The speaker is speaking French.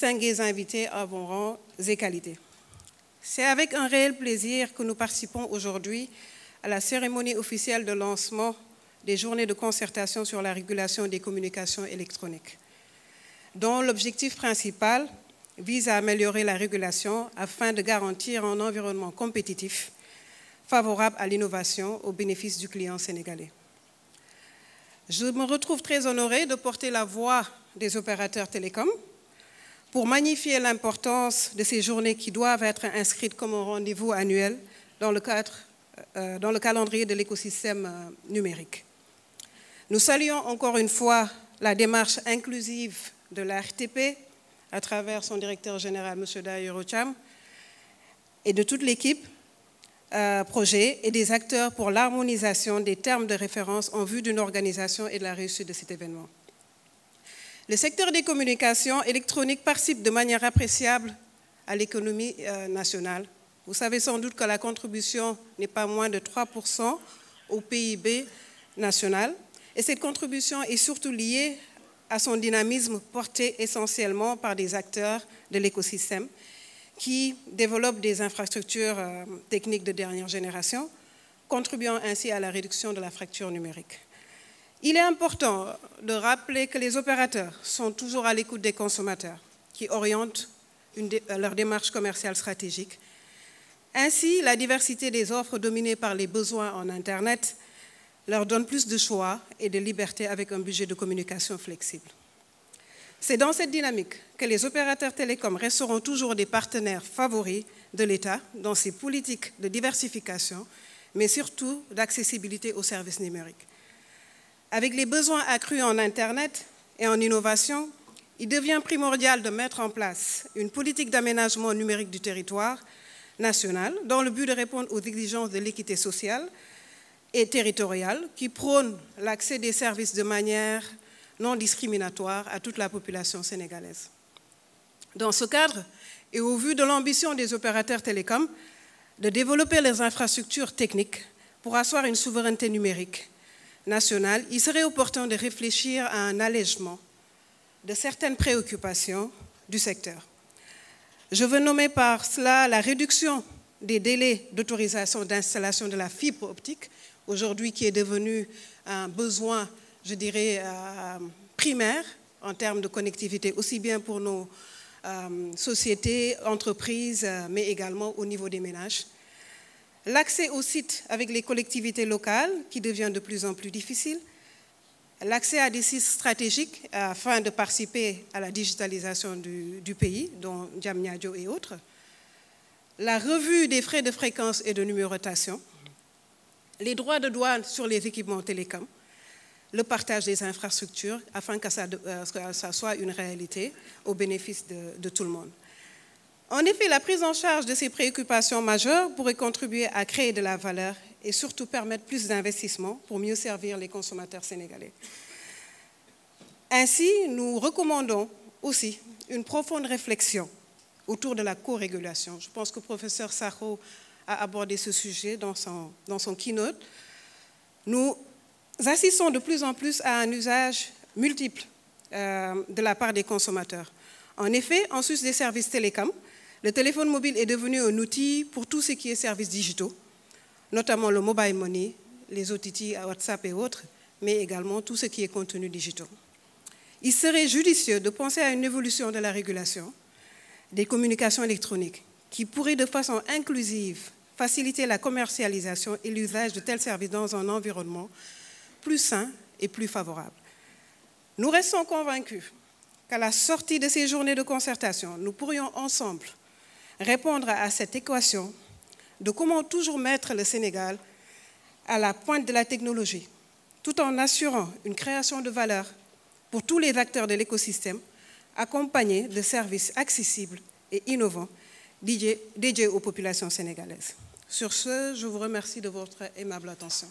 distingués invités à vos rangs et qualités. C'est avec un réel plaisir que nous participons aujourd'hui à la cérémonie officielle de lancement des journées de concertation sur la régulation des communications électroniques, dont l'objectif principal vise à améliorer la régulation afin de garantir un environnement compétitif favorable à l'innovation au bénéfice du client sénégalais. Je me retrouve très honorée de porter la voix des opérateurs télécoms pour magnifier l'importance de ces journées qui doivent être inscrites comme un rendez-vous annuel dans le calendrier de l'écosystème numérique. Nous saluons encore une fois la démarche inclusive de la RTP à travers son directeur général, M. Daïro Cham, et de toute l'équipe projet et des acteurs pour l'harmonisation des termes de référence en vue d'une organisation et de la réussite de cet événement. Le secteur des communications électroniques participe de manière appréciable à l'économie nationale. Vous savez sans doute que la contribution n'est pas moins de 3% au PIB national et cette contribution est surtout liée à son dynamisme porté essentiellement par des acteurs de l'écosystème qui développent des infrastructures techniques de dernière génération, contribuant ainsi à la réduction de la fracture numérique. Il est important de rappeler que les opérateurs sont toujours à l'écoute des consommateurs qui orientent leur démarche commerciale stratégique. Ainsi, la diversité des offres dominées par les besoins en Internet leur donne plus de choix et de liberté avec un budget de communication flexible. C'est dans cette dynamique que les opérateurs télécoms resteront toujours des partenaires favoris de l'État dans ses politiques de diversification, mais surtout d'accessibilité aux services numériques. Avec les besoins accrus en Internet et en innovation, il devient primordial de mettre en place une politique d'aménagement numérique du territoire national dans le but de répondre aux exigences de l'équité sociale et territoriale qui prône l'accès des services de manière non discriminatoire à toute la population sénégalaise. Dans ce cadre, et au vu de l'ambition des opérateurs télécoms de développer les infrastructures techniques pour asseoir une souveraineté numérique nationale, il serait opportun de réfléchir à un allègement de certaines préoccupations du secteur. Je veux nommer par cela la réduction des délais d'autorisation d'installation de la fibre optique, aujourd'hui qui est devenu un besoin, je dirais, primaire en termes de connectivité, aussi bien pour nos sociétés, entreprises, mais également au niveau des ménages. L'accès aux sites avec les collectivités locales, qui devient de plus en plus difficile. L'accès à des sites stratégiques afin de participer à la digitalisation du pays, dont Diamniadio et autres. La revue des frais de fréquence et de numérotation. Les droits de douane sur les équipements télécoms. Le partage des infrastructures afin que ça soit une réalité au bénéfice de tout le monde. En effet, la prise en charge de ces préoccupations majeures pourrait contribuer à créer de la valeur et surtout permettre plus d'investissements pour mieux servir les consommateurs sénégalais. Ainsi, nous recommandons aussi une profonde réflexion autour de la co-régulation. Je pense que le professeur Sakho a abordé ce sujet dans son keynote. Nous assistons de plus en plus à un usage multiple de la part des consommateurs. En effet, en sus des services télécoms, le téléphone mobile est devenu un outil pour tout ce qui est services digitaux, notamment le mobile money, les OTT, WhatsApp et autres, mais également tout ce qui est contenu digital. Il serait judicieux de penser à une évolution de la régulation des communications électroniques qui pourrait de façon inclusive faciliter la commercialisation et l'usage de tels services dans un environnement plus sain et plus favorable. Nous restons convaincus qu'à la sortie de ces journées de concertation, nous pourrions ensemble répondre à cette équation de comment toujours mettre le Sénégal à la pointe de la technologie, tout en assurant une création de valeur pour tous les acteurs de l'écosystème, accompagnés de services accessibles et innovants dédiés aux populations sénégalaises. Sur ce, je vous remercie de votre aimable attention.